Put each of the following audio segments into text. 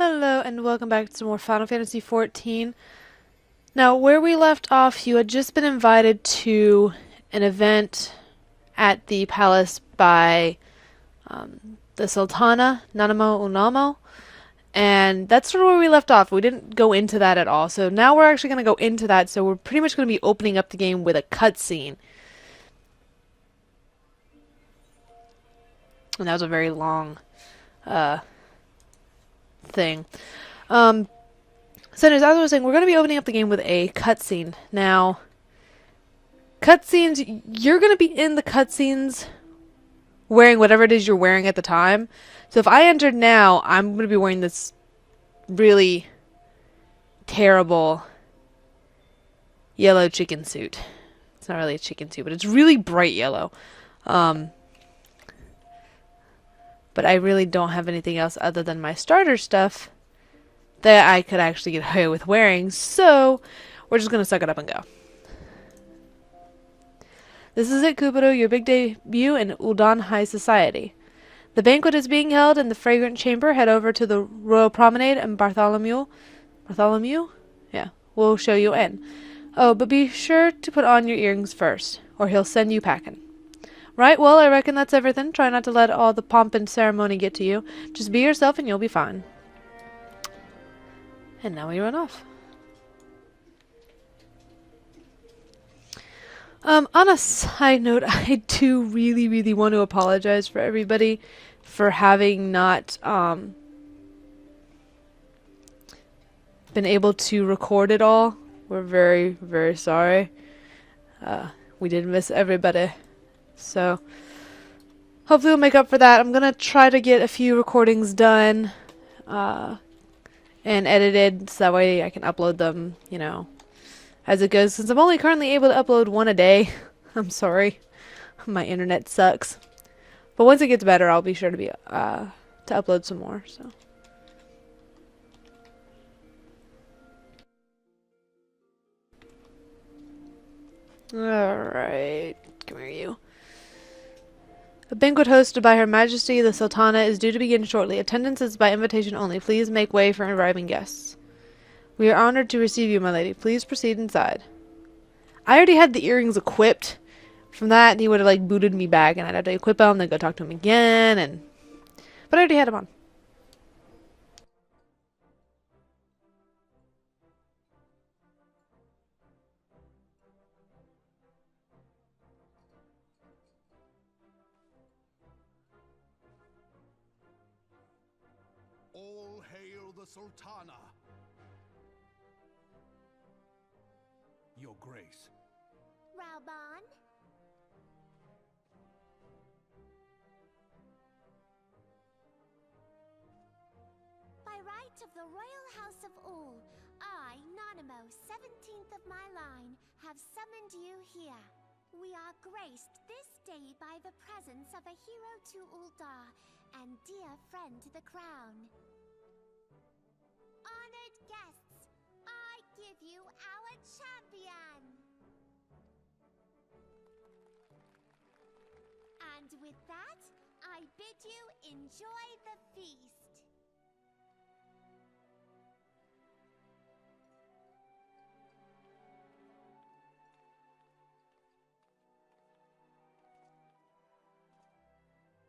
Hello and welcome back to some more Final Fantasy XIV. Now, where we left off, you had just been invited to an event at the palace by the Sultana, Nanamo Unamo, and that's sort of where we left off. We didn't go into that at all, so now we're actually going to go into that, so we're pretty much going to be opening up the game with a cutscene. And that was a very long thing. Um, So anyways, as I was saying, we're going to be opening up the game with a cutscene. Now, cutscenes, you're going to be in the cutscenes wearing whatever it is you're wearing at the time. So if I entered now, I'm going to be wearing this really terrible yellow chicken suit. It's not really a chicken suit, but it's really bright yellow. Um, but I really don't have anything else other than my starter stuff that I could actually get away with wearing, so we're just gonna suck it up and go. This is it, Kuburo, your big debut in Ul'Dah High Society. The banquet is being held in the fragrant chamber. Head over to the Royal Promenade and Bartholomew? Yeah, we'll show you in. Oh, but be sure to put on your earrings first, or he'll send you packing. Right, well, I reckon that's everything. Try not to let all the pomp and ceremony get to you. Just be yourself and you'll be fine. And now we run off. On a side note, I do really want to apologize for everybody for having not, been able to record it all. We're very sorry. We did miss everybody. So, hopefully we'll make up for that. I'm gonna try to get a few recordings done, and edited so that way I can upload them, as it goes. Since I'm only currently able to upload one a day, I'm sorry. My internet sucks. But once it gets better, I'll be sure to upload some more, so. Alright. Come here, you. A banquet hosted by Her Majesty the Sultana is due to begin shortly. Attendance is by invitation only. Please make way for arriving guests. We are honored to receive you, my lady. Please proceed inside. I already had the earrings equipped. From that, he would have booted me back, and I'd have to equip them, then go talk to him again, but I already had them on. All hail the Sultana! Your Grace. Raoban? By right of the Royal House of Ul, I, Nanamo, 17th of my line, have summoned you here. We are graced this day by the presence of a hero to Ul'Dah and dear friend to the crown. Honored guests, I give you our champion! And with that, I bid you enjoy the feast.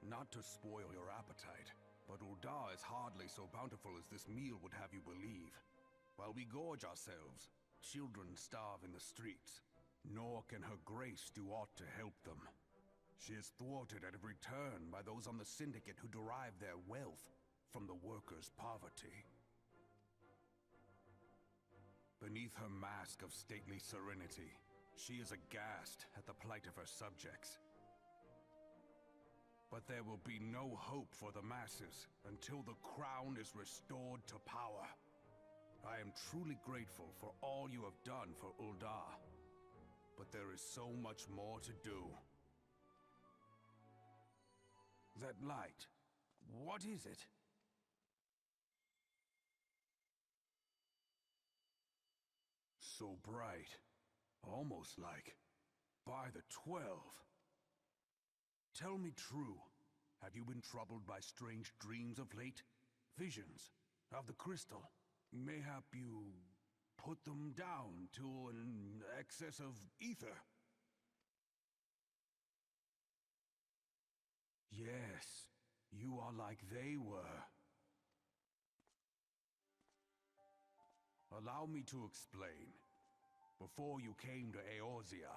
Not to spoil your appetite, but Ul'Dah is hardly so bountiful as this meal would have you believe. While we gorge ourselves, children starve in the streets, nor can her grace do aught to help them. She is thwarted at every turn by those on the Syndicate who derive their wealth from the workers' poverty. Beneath her mask of stately serenity, she is aghast at the plight of her subjects. But there will be no hope for the masses until the crown is restored to power. I am truly grateful for all you have done for Ul'Dah, but there is so much more to do. That light, what is it? So bright, almost like by the 12. Tell me true, have you been troubled by strange dreams of late? Visions? of the crystal. Mayhap you put them down to an excess of ether. Yes, you are like they were. Allow me to explain. Before you came to Eorzea,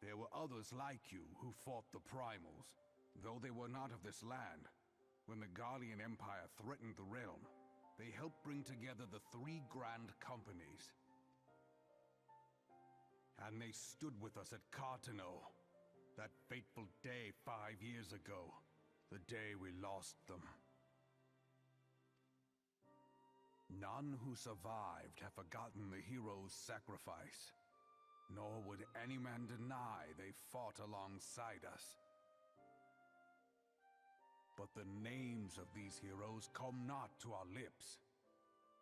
there were others like you who fought the Primals. Though they were not of this land, when the Guardian Empire threatened the realm, they helped bring together the three grand companies. And they stood with us at Cartano, that fateful day 5 years ago, the day we lost them. None who survived have forgotten the heroes' sacrifice, nor would any man deny they fought alongside us. But the names of these heroes come not to our lips.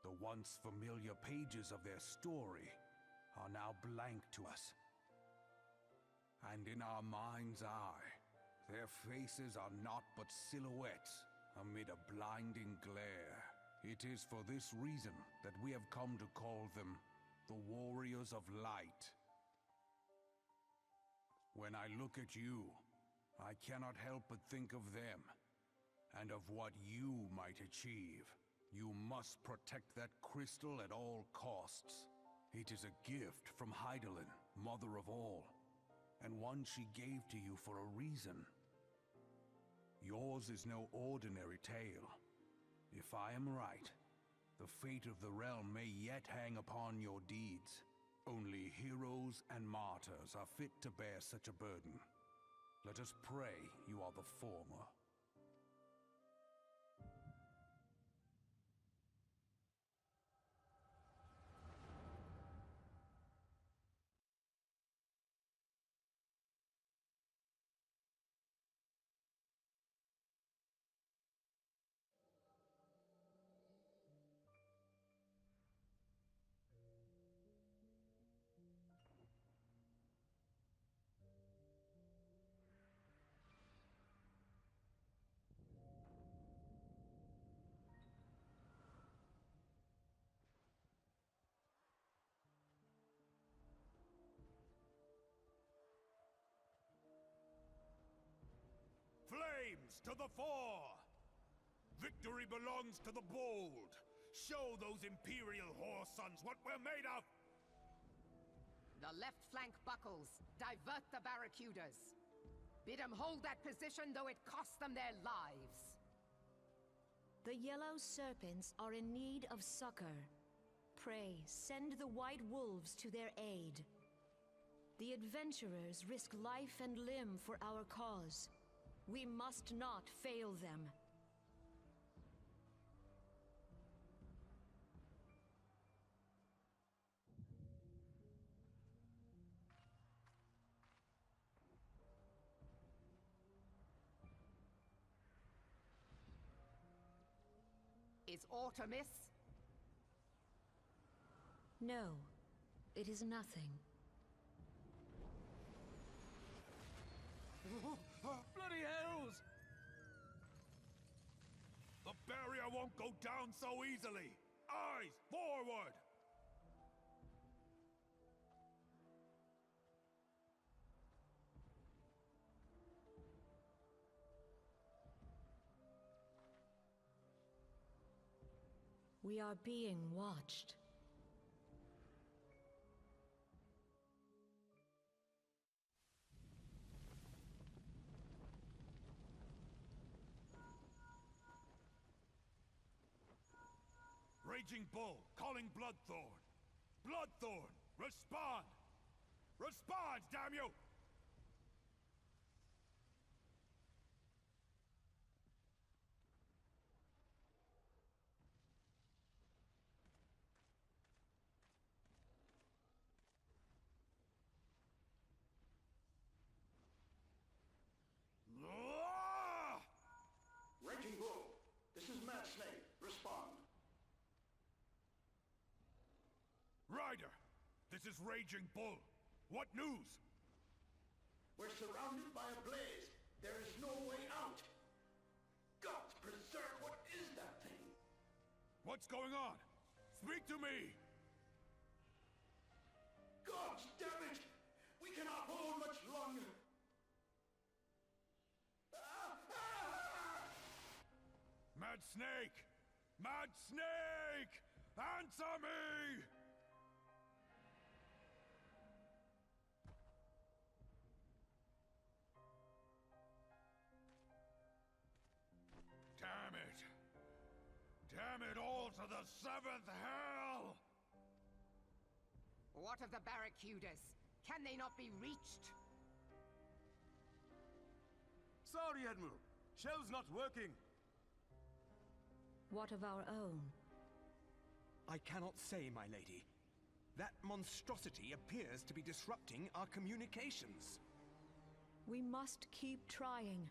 The once familiar pages of their story are now blank to us. And in our mind's eye, their faces are naught but silhouettes amid a blinding glare. It is for this reason that we have come to call them the Warriors of Light. When I look at you, I cannot help but think of them, and of what you might achieve. You must protect that crystal at all costs. It is a gift from Hydaelyn, mother of all, and one she gave to you for a reason. Yours is no ordinary tale. If I am right, the fate of the realm may yet hang upon your deeds. Only heroes and martyrs are fit to bear such a burden. Let us pray you are the former. Flames to the fore! Victory belongs to the bold! Show those Imperial whore sons what we're made of! The left flank buckles. Divert the barracudas. Bid them hold that position, though it cost them their lives. The yellow serpents are in need of succor. Pray, send the white wolves to their aid. The adventurers risk life and limb for our cause. We must not fail them. Is aught amiss? No, it is nothing. Bloody hells! The barrier won't go down so easily! Eyes forward! We are being watched. Raging Bull, calling Bloodthorn! Bloodthorn, respond! Respond, damn you! Ah! Raging Bull, this is Mad Snake. Respond. Ryder, this is Raging Bull. What news? We're surrounded by a blaze. There is no way out. God preserve, what is that thing? What What's going on? Speak to me! God damn it! We cannot hold much longer! Mad Snake! Mad Snake! Answer me! Damn it! Damn it all to the seventh hell! What of the barracudas? Can they not be reached? Sorry, Admiral. Shell's not working. What of our own? I cannot say, my lady. That monstrosity appears to be disrupting our communications. We must keep trying.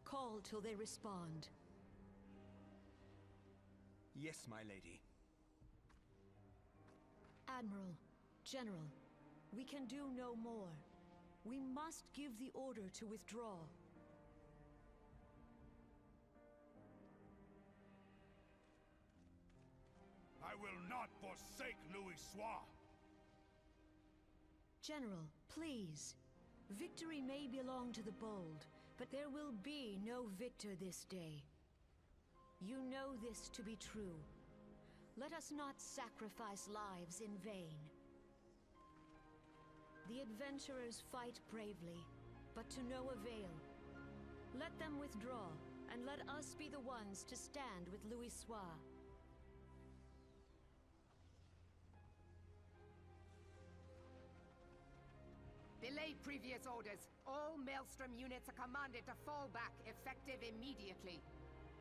Call till they respond. Yes, my lady. Admiral, General, we can do no more. We must give the order to withdraw. I will not forsake Louis Soir! General, please. Victory may belong to the bold, but there will be no victor this day. You know this to be true. Let us not sacrifice lives in vain. The adventurers fight bravely, but to no avail. Let them withdraw, and let us be the ones to stand with Louis Soir. Belay previous orders. All Maelstrom units are commanded to fall back, effective immediately.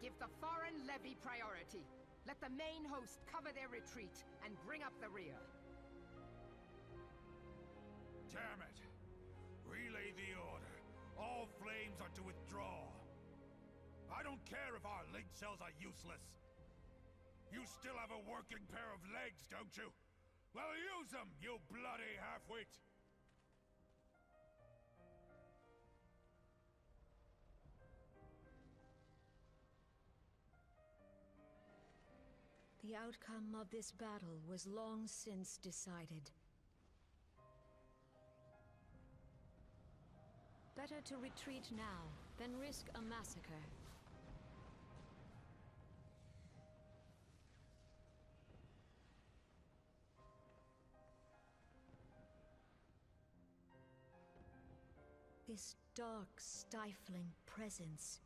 Give the foreign levy priority. Let the main host cover their retreat and bring up the rear. Damn it! Relay the order. All flames are to withdraw. I don't care if our link cells are useless. You still have a working pair of legs, don't you? Well, use them, you bloody half-wit! The outcome of this battle was long since decided. Better to retreat now than risk a massacre. This dark, stifling presence.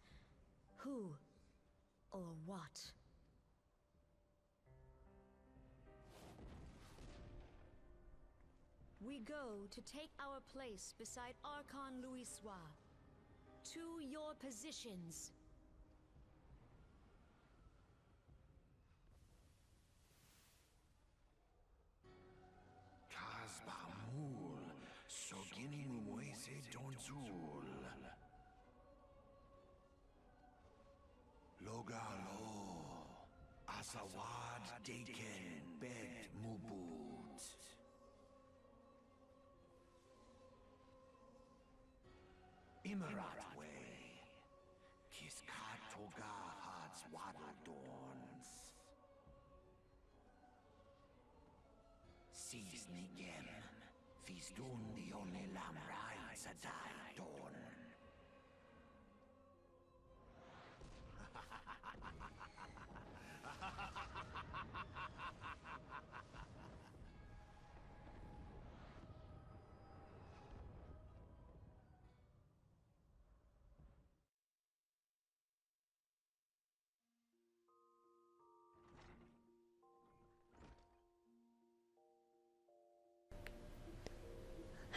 Who or what? We go to take our place beside Archon Louis Soir. To your positions. Kasbamul, Soginin Moise Donzul. Logalo, Asawad Daken Bet Mubut. Imarat way, Kiskat Toga Hads Waddle Dorns. Sees Nigem, Fizdun the only Lamrai Sadai Dorn.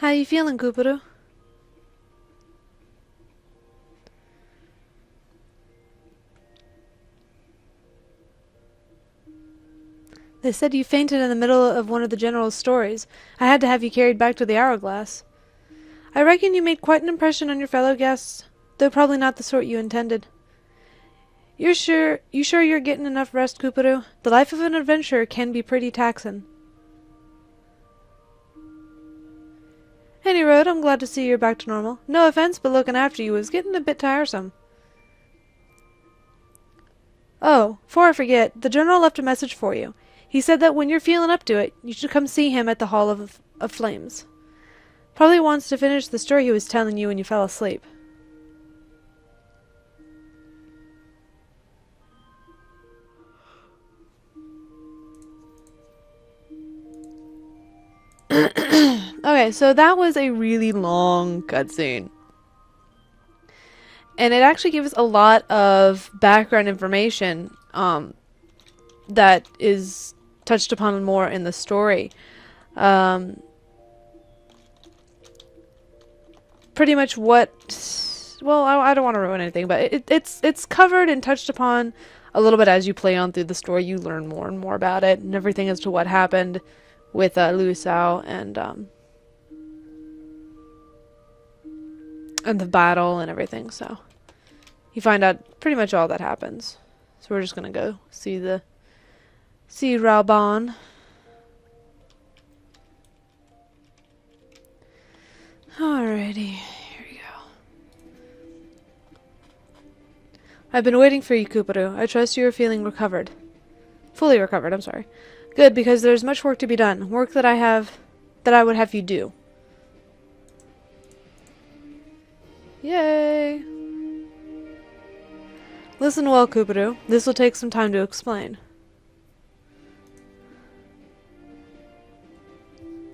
How you feeling, Kupuru? They said you fainted in the middle of one of the general's stories. I had to have you carried back to the hourglass. I reckon you made quite an impression on your fellow guests, though probably not the sort you intended. You sure you're getting enough rest, Kupuru? The life of an adventurer can be pretty taxing. Any road, I'm glad to see you're back to normal. No offense, but looking after you was getting a bit tiresome. Oh, before I forget, the General left a message for you. He said that when you're feeling up to it, you should come see him at the Hall of Flames. Probably wants to finish the story he was telling you when you fell asleep. Okay, so that was a really long cutscene. And it actually gives a lot of background information that is touched upon more in the story. Pretty much what... Well, I don't want to ruin anything, but it's covered and touched upon a little bit as you play on through the story. You learn more and more about it and everything as to what happened with Luisao and the battle and everything. So you find out pretty much all that happens. So we're just gonna go see Raoban. Alrighty, here we go. I've been waiting for you, Kuparu. I trust you are feeling recovered. Fully recovered, I'm sorry. Good, because there's much work to be done. Work that I would have you do. Yay! Listen well, Kuparu. This will take some time to explain.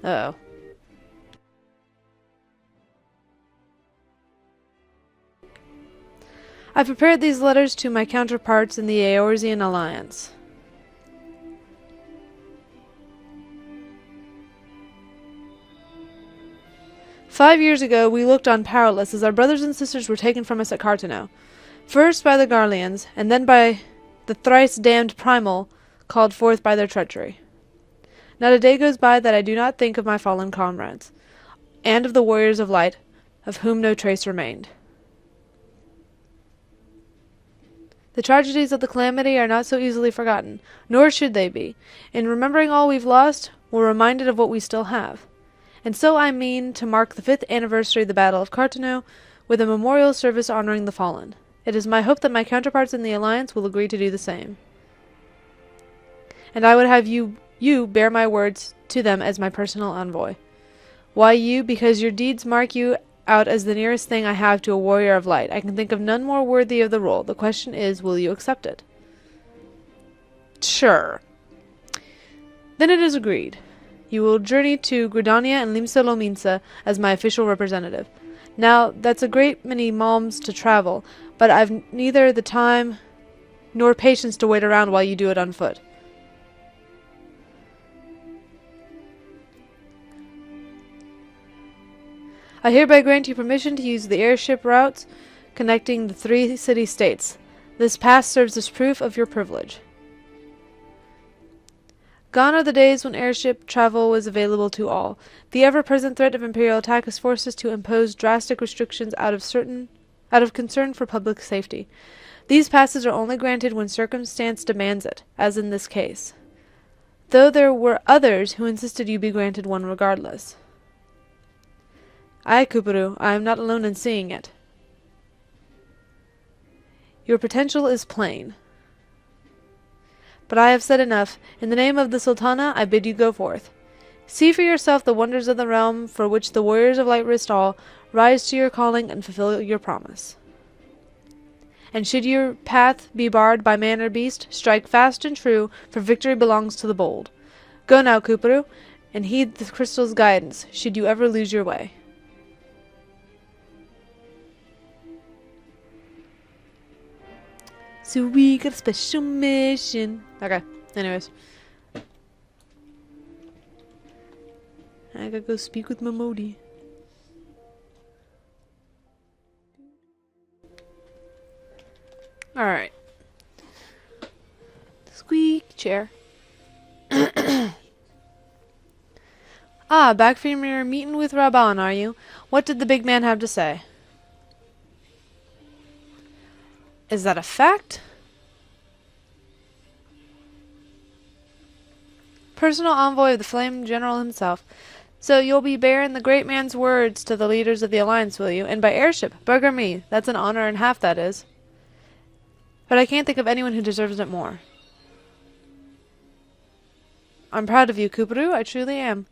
Uh-oh. I prepared these letters to my counterparts in the Eorzean Alliance. "5 years ago, we looked on powerless as our brothers and sisters were taken from us at Cartano. First by the Garleans, and then by the thrice-damned Primal, called forth by their treachery. Not a day goes by that I do not think of my fallen comrades, and of the warriors of light, of whom no trace remained. The tragedies of the calamity are not so easily forgotten, nor should they be. In remembering all we've lost, we're reminded of what we still have. And so I mean to mark the 5th anniversary of the Battle of Cartano with a memorial service honoring the fallen. It is my hope that my counterparts in the Alliance will agree to do the same. And I would have you bear my words to them as my personal envoy. Why you? Because your deeds mark you out as the nearest thing I have to a warrior of light. I can think of none more worthy of the role. The question is, will you accept it?" Sure. Then it is agreed. You will journey to Gridania and Limsa Lominsa as my official representative. Now, that's a great many malms to travel, but I've neither the time nor patience to wait around while you do it on foot. I hereby grant you permission to use the airship routes connecting the 3 city-states. This pass serves as proof of your privilege. Gone are the days when airship travel was available to all. The ever-present threat of imperial attack has forced us to impose drastic restrictions out of concern for public safety. These passes are only granted when circumstance demands it, as in this case. Though there were others who insisted you be granted one regardless. Aye, Kuparu, I am not alone in seeing it. Your potential is plain. But I have said enough. In the name of the Sultana, I bid you go forth. See for yourself the wonders of the realm for which the warriors of light risked all. Rise to your calling and fulfill your promise. And should your path be barred by man or beast, strike fast and true, for victory belongs to the bold. Go now, Kuparu, and heed the crystal's guidance, should you ever lose your way. So we got a special mission. Okay, anyways. I gotta go speak with Momodi. Alright. Squeak chair. Ah, back from your meeting with Raban, are you? What did the big man have to say? Is that a fact? Personal envoy of the Flame General himself. So you'll be bearing the great man's words to the leaders of the Alliance, will you? And by airship. Bugger me. That's an honor and half, that is. but I can't think of anyone who deserves it more. I'm proud of you, Kuparu. I truly am.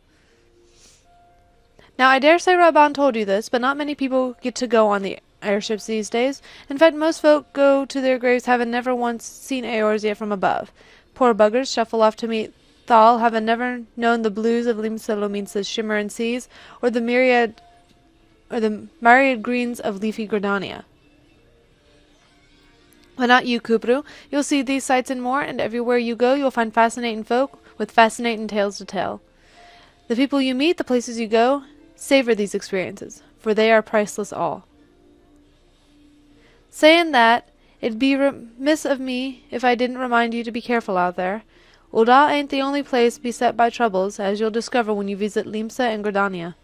Now, I dare say Raban told you this, but not many people get to go on the airships these days. In fact, most folk go to their graves having never once seen Aors yet from above. Poor buggers shuffle off to meet Thal, having never known the blues of Limsa Lominsa's shimmer and seas, or the myriad greens of leafy Gridania. But not you, Kuparu. You'll see these sights and more, and everywhere you go you'll find fascinating folk with fascinating tales to tell. The people you meet, the places you go, savor these experiences, for they are priceless all. Saying that, it'd be remiss of me if I didn't remind you to be careful out there. Ul'Dah ain't the only place beset by troubles, as you'll discover when you visit Limsa and Gridania.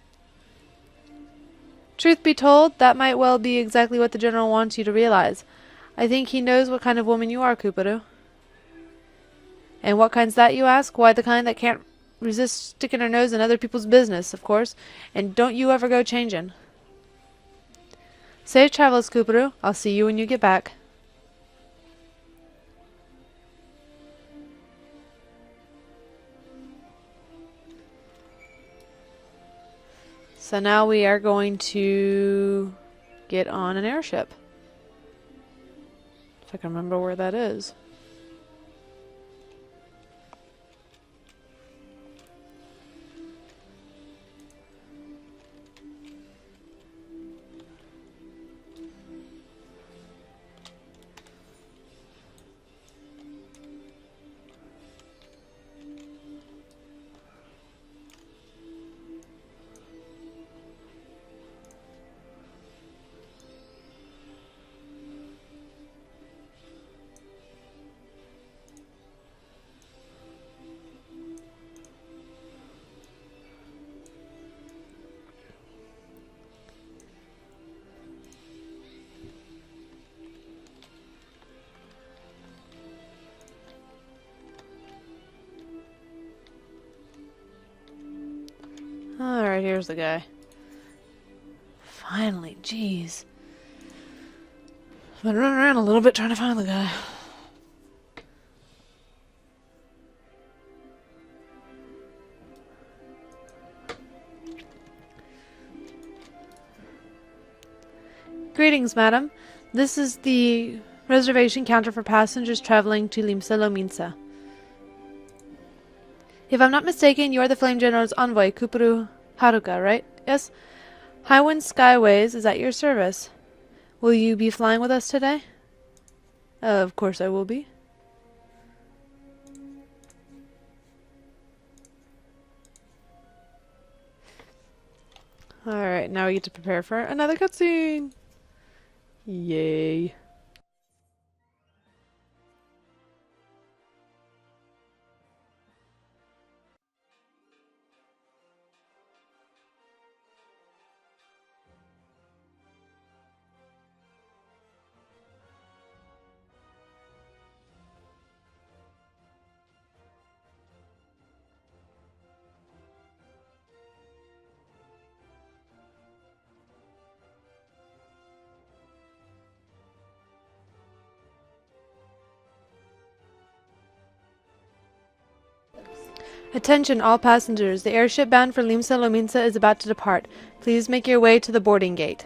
Truth be told, that might well be exactly what the General wants you to realize. I think he knows what kind of woman you are, Kuparu. And what kind's that, you ask? Why, the kind that can't resist sticking her nose in other people's business, of course, and don't you ever go changin'. Safe travels, Kuparu. I'll see you when you get back. So now we are going to get on an airship. If I can remember where that is. Alright, here's the guy. Finally, jeez. I've been running around a little bit trying to find the guy. Greetings, madam. This is the reservation counter for passengers traveling to Limsa Lominsa. If I'm not mistaken, you are the Flame General's envoy, Kuparu Haruka, right? Yes? Highwind Skyways is at your service. Will you be flying with us today? Of course I will be. Alright, now we get to prepare for another cutscene! Yay. Attention all passengers. The airship bound for Limsa Lominsa is about to depart. Please make your way to the boarding gate.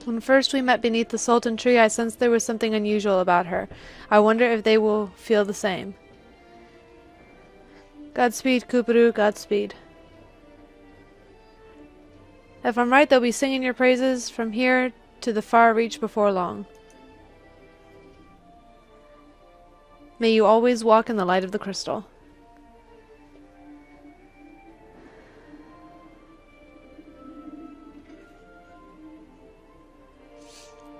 When first we met beneath the Sultan tree, I sensed there was something unusual about her. I wonder if they will feel the same. Godspeed, Kuparu, Godspeed. If I'm right, they'll be singing your praises from here to the far reach before long. May you always walk in the light of the crystal.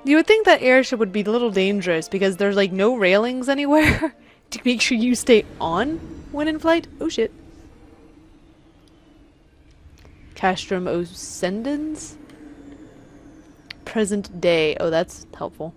You would think that airship would be a little dangerous because there's like no railings anywhere to make sure you stay on when in flight. Oh shit. Castrum Oscendens? Present day. Oh, that's helpful.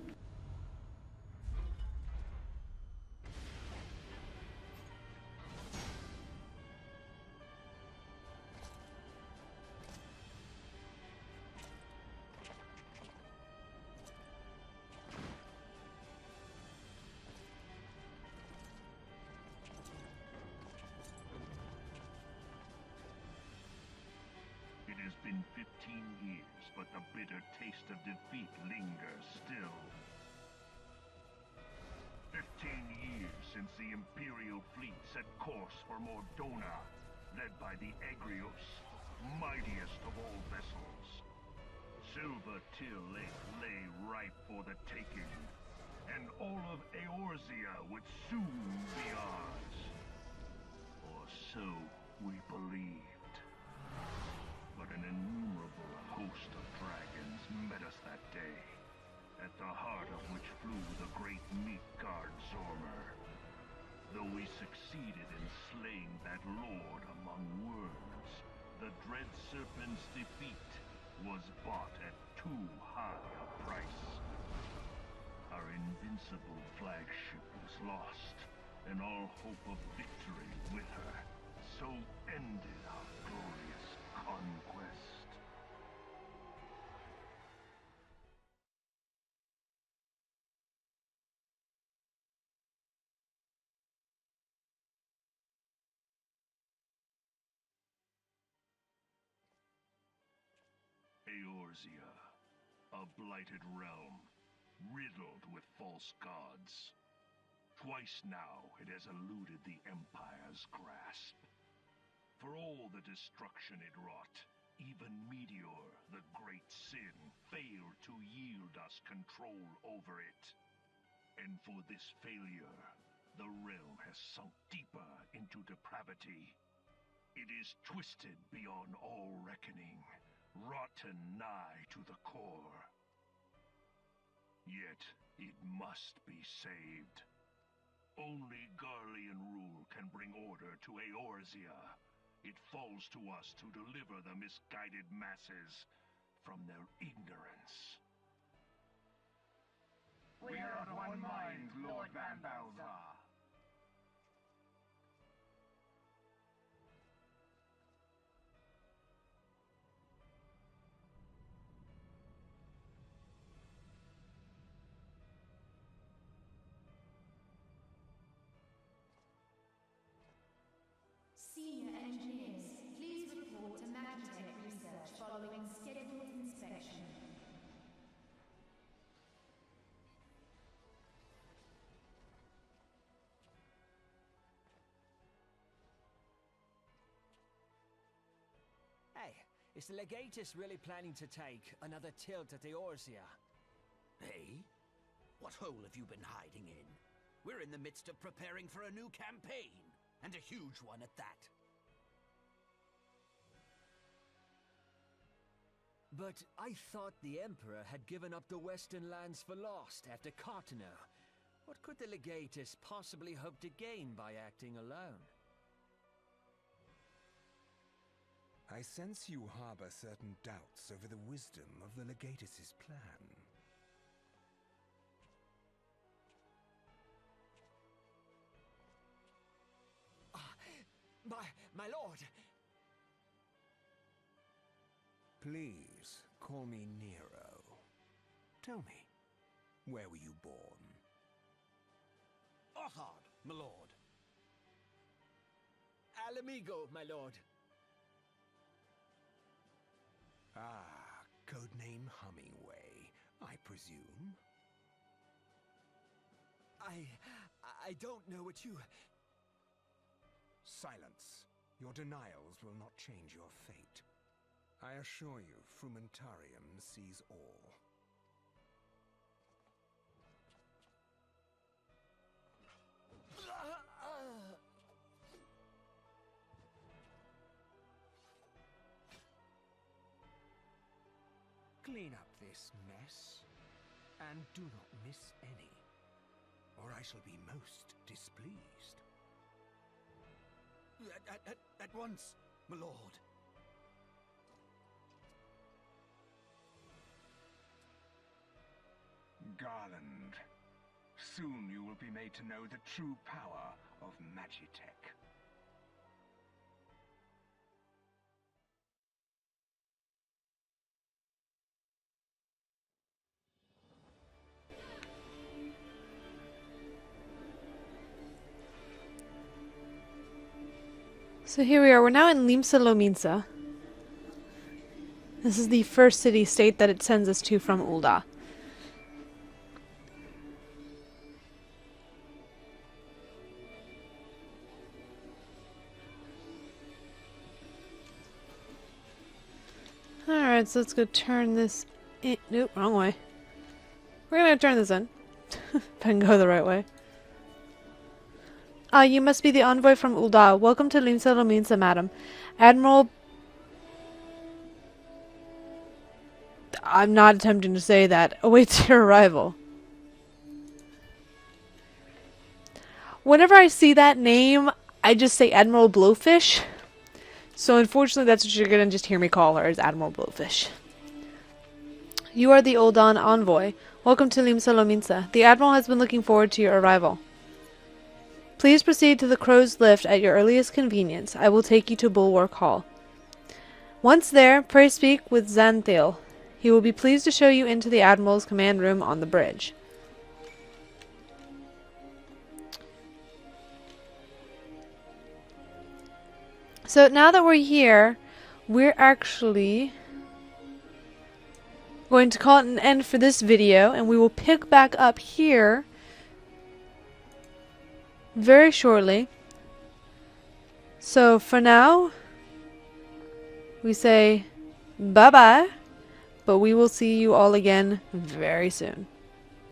It has been 15 years, but the bitter taste of defeat lingers still. 15 years since the Imperial fleet set course for Mordona, led by the Egrios, mightiest of all vessels. Silver Till Lake lay ripe for the taking, and all of Eorzea would soon be ours. Or so we believed. But an innumerable host of dragons met us that day, at the heart of which flew the great meat guard Zormer. Though we succeeded in slaying that lord among worms, the dread serpent's defeat was bought at too high a price. Our invincible flagship was lost, and all hope of victory with her. So ended our glorious conquest. Eorzea, a blighted realm, riddled with false gods. Twice now it has eluded the Empire's grasp. For all the destruction it wrought, even Meteor, the great sin, failed to yield us control over it. And for this failure, the realm has sunk deeper into depravity. It is twisted beyond all reckoning, rotten nigh to the core. Yet, it must be saved. Only Garlean rule can bring order to Eorzea. It falls to us to deliver the misguided masses from their ignorance. We are of one mind, Lord Van Balthar. Senior engineers, please report to Magitech Research following scheduled inspection. Hey, is the Legatus really planning to take another tilt at Eorzea? Hey? What hole have you been hiding in? We're in the midst of preparing for a new campaign, and a huge one at that. But I thought the Emperor had given up the Western lands for lost after Cartano. What could the Legatus possibly hope to gain by acting alone? I sense you harbor certain doubts over the wisdom of the Legatus's plan. My lord! Please, call me Nero. Tell me, where were you born? Othard, my lord. Alamigo, my lord. Ah, codename Hummingway, I presume? I don't know what you... Silence. Your denials will not change your fate. I assure you, Frumentarium sees all. Clean up this mess, and do not miss any, or I shall be most displeased. At once, my lord. Garland, soon you will be made to know the true power of Magitech. So here we are. We're now in Limsa Lominsa. This is the first city-state that it sends us to from Ul'Dah. Alright, so let's go turn this in. Nope, wrong way. We're gonna turn this in. If I can go the right way. Ah, you must be the envoy from Ul'Dah. Welcome to Limsa Lominsa, madam. Admiral... I'm not attempting to say that. Awaits your arrival. Whenever I see that name, I just say Admiral Blowfish. So unfortunately, that's what you're gonna just hear me call her, is Admiral Blowfish. You are the Ul'Dah envoy. Welcome to Limsa Lominsa. The Admiral has been looking forward to your arrival. Please proceed to the Crow's Lift at your earliest convenience. I will take you to Bulwark Hall. Once there, pray speak with Xanthiel. He will be pleased to show you into the Admiral's command room on the bridge. So now that we're here, we're actually going to call it an end for this video, and we will pick back up here very shortly. So for now, we say bye-bye, but we will see you all again very soon.